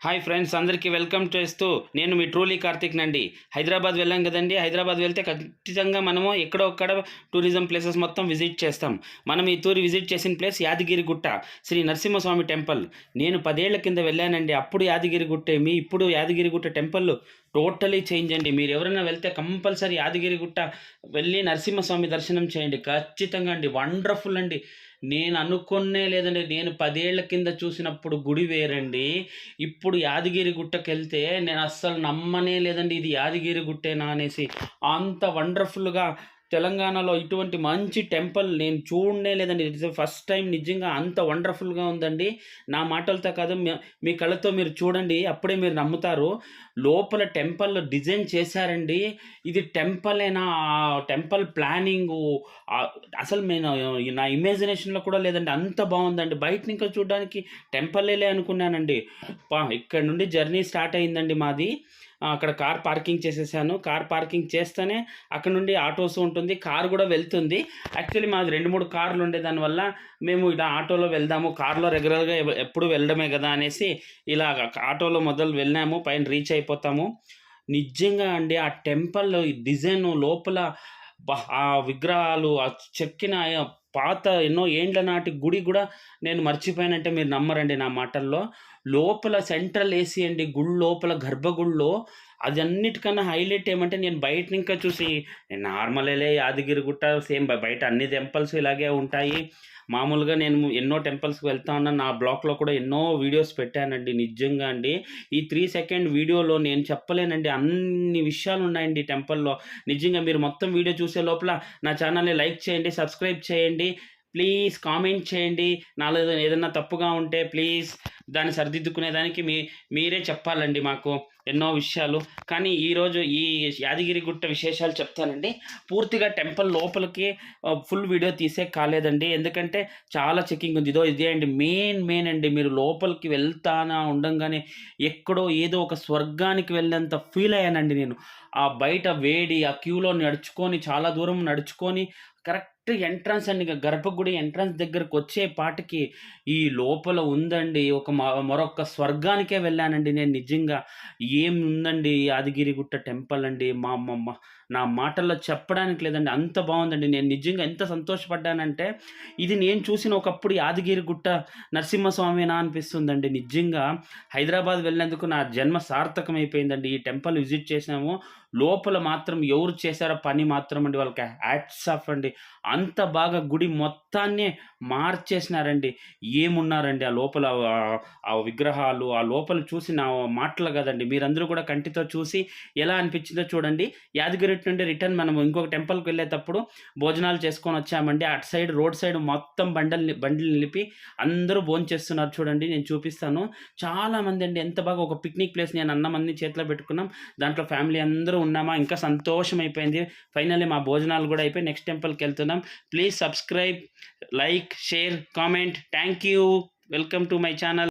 Hi friends, అందరికీ welcome చేస్తూ నేను మీ ట్రూలీ కార్తిక్ నండి. హైదరాబాద్ వెళ్ళాం కదండి. హైదరాబాద్ వెళ్తే ఖచ్చితంగా మనము ఎక్కడో ఒక్కడ టూరిజం ప్లేసెస్ మొత్తం విజిట్ చేస్తాం. మనం ఈ తూరి విజిట్ చేసిన ప్లేస్ యాదగిరిగుట్ట శ్రీ నరసింహస్వామి టెంపుల్. నేను 10 ఏళ్ల కింద వెళ్ళానండి. అప్పుడు యాదగిరిగుట్టేమి, ఇప్పుడు యాదగిరిగుట్ట టెంపుల్ టోటలీ చేంజ్ అండి. మీరు ఎవరైనా వెళ్తే కంపల్సరీ యాదగిరిగుట్ట వెళ్ళి నరసింహస్వామి దర్శనం చేయండి. ఖచ్చితంగా అండి, వండర్ఫుల్ అండి. నేను అనుకునే లేదండి. నేను 10 ఏళ్ల కింద చూసినప్పుడు గుడి వేరండి. ఇప్పుడు యాదగిరి గుట్టకెళ్తే నేను అస్సలు నమ్మనే లేదండి, ఇది యాదగిరి గుట్టేనా అనేసి. అంత వండర్ఫుల్‌గా తెలంగాణలో ఇటువంటి మంచి టెంపుల్ నేను చూడనే లేదండి. It's the first time. నిజంగా అంత వండర్ఫుల్‌గా ఉందండి. నా మాటలతో కాదు, మీ కళ్ళతో మీరు చూడండి, అప్పుడే మీరు నమ్ముతారు. లోపల టెంపుల్ డిజైన్ చేశారండి. ఇది టెంపులేనా? టెంపుల్ ప్లానింగు ఆహ్, అసలు నేను నా ఇమాజినేషన్‌లో కూడా లేదండి. అంత బావుందండి. బయట నుంచి చూడడానికి టెంపులేలే అనుకున్నానండి. ఇక్కడ నుండి జర్నీ స్టార్ట్ అయిందండి మాది. అక్కడ కార్ పార్కింగ్ చేసేసాను. కార్ పార్కింగ్ చేస్తేనే అక్కడ నుండి ఆటోస్ ఉంటుంది. కార్ గూడా వెళ్తుంది. యాక్చువల్లీ మాది 2, 3 కార్లుండే దానివల్ల మేము ఇలా ఆటోలో వెళ్దాము. కార్‌లో రెగ్యులర్‌గా ఎప్పుడు వెళ్ళడమే గదా అనేసి ఇలాగ ఆటోలో మొదలు వెళ్ళాము. పైన రీచ్ అయిపోతాము. నిజంగా అండి, ఆ టెంపుల్ డిజైను లోపల ఆ విగ్రహాలు, ఆ చెక్కిన పాత ఎన్నో ఏండ్ల నాటి గుడి గూడా నేను మర్చిపోయానంటే మీరు నమ్మరండి నా మాటల్లో. లోపల సెంట్రల్ ఏసీ అండి. గుడి లోపల గర్భగుడిలో అది అన్నిటికన్నా హైలైట్ ఏమంటే, నేను బయట నింకా చూసి నార్మలేలే యాదగిరిగుట్ట సేమ్ బయట అన్ని టెంపుల్స్ ఇలాగే ఉంటాయి. మామూలుగా నేను ఎన్నో టెంపుల్స్‌కి వెళ్తా ఉన్నాను. నా బ్లాగ్‌లో కూడా ఎన్నో వీడియోస్ పెట్టానండి. నిజంగా అండి, ఈ 3 సెకండ్ వీడియోలో నేను చెప్పలేనండి, అన్ని విషయాలున్నాయండి ఈ టెంపుల్‌లో. నిజంగా మీరు మొత్తం వీడియో చూసే లోపల నా ఛానల్‌ని లైక్ చేయండి, సబ్స్క్రైబ్ చేయండి. ప్లీజ్ కామెంట్ చేయండి. నాలో ఏదన్నా తప్పుగా ఉంటే ప్లీజ్ దాన్ని సరిదిద్దుకునేదానికి మీరే చెప్పాలండి మాకు ఎన్నో విషయాలు. కానీ ఈరోజు ఈ యాదగిరిగుట్ట విశేషాలు చెప్తానండి. పూర్తిగా టెంపుల్ లోపలికి ఫుల్ వీడియో తీసే కాలేదండి. ఎందుకంటే చాలా చెకింగ్ ఉంది. ఇదే అండి మెయిన్ అండి. మీరు లోపలికి వెళ్తానా ఉండంగానే ఎక్కడో ఏదో ఒక స్వర్గానికి వెళ్ళినంత ఫీల్ అయ్యానండి నేను. ఆ బయట వేడి, ఆ క్యూలో నడుచుకొని చాలా దూరం నడుచుకొని కరెక్ట్ ఎంట్రన్స్ అండి. గర్భగుడి ఎంట్రన్స్ దగ్గరకొచ్చే పాటికి ఈ లోపల ఉందండి ఒక మరొక స్వర్గానికే వెళ్ళానండి నేను నిజంగా. ఏముందండి యాదగిరిగుట్ట టెంపుల్ అండి. అమ్మమ్మ! నా మాటల్లో చెప్పడానికి లేదండి. అంత బావుందండి. నేను నిజంగా ఎంత సంతోషపడ్డానంటే, ఇది నేను చూసిన ఒకప్పుడు యాదగిరిగుట్ట నరసింహస్వామినా అనిపిస్తుందండి నిజంగా. హైదరాబాద్ వెళ్ళినందుకు నా జన్మ సార్థకమైపోయిందండి. ఈ టెంపుల్ విజిట్ చేసాము. లోపల మాత్రం ఎవరు చేశారో పని మాత్రం అండి, వాళ్ళకి హ్యాట్స్ ఆఫ్ అండి. అంత బాగా గుడి మొత్తాన్నే మార్చేసినారండి. ఏమున్నారండి ఆ లోపల, ఆ విగ్రహాలు, ఆ లోపల చూసి నా మాటలు కాదండి. మీరందరూ కూడా కంటితో చూసి ఎలా అనిపించిందో చూడండి. యాదగిరి నుండి రిటర్న్ మనం ఇంకొక టెంపుల్‌కి వెళ్ళేటప్పుడు భోజనాలు చేసుకొనొచ్చామండి. అటు సైడ్ రోడ్ సైడ్ మొత్తం బండ్లు నిలిపి అందరూ భోంచేస్తున్నారు చూడండి. నేను చూపిస్తాను. చాలామందండి, ఎంత బాగా ఒక పిక్నిక్ ప్లేస్. నేను అన్నం అన్నీ చేతిలో పెట్టుకున్నాం. దాంట్లో ఫ్యామిలీ అందరూ ఉన్నామా, ఇంకా సంతోషమైపోయింది. ఫైనల్లీ మా భోజనాలు గూడా అయిపోయి నెక్స్ట్ టెంపుల్‌కెళ్తున్నాం. Please subscribe, like, share, comment. Thank you. Welcome to my channel.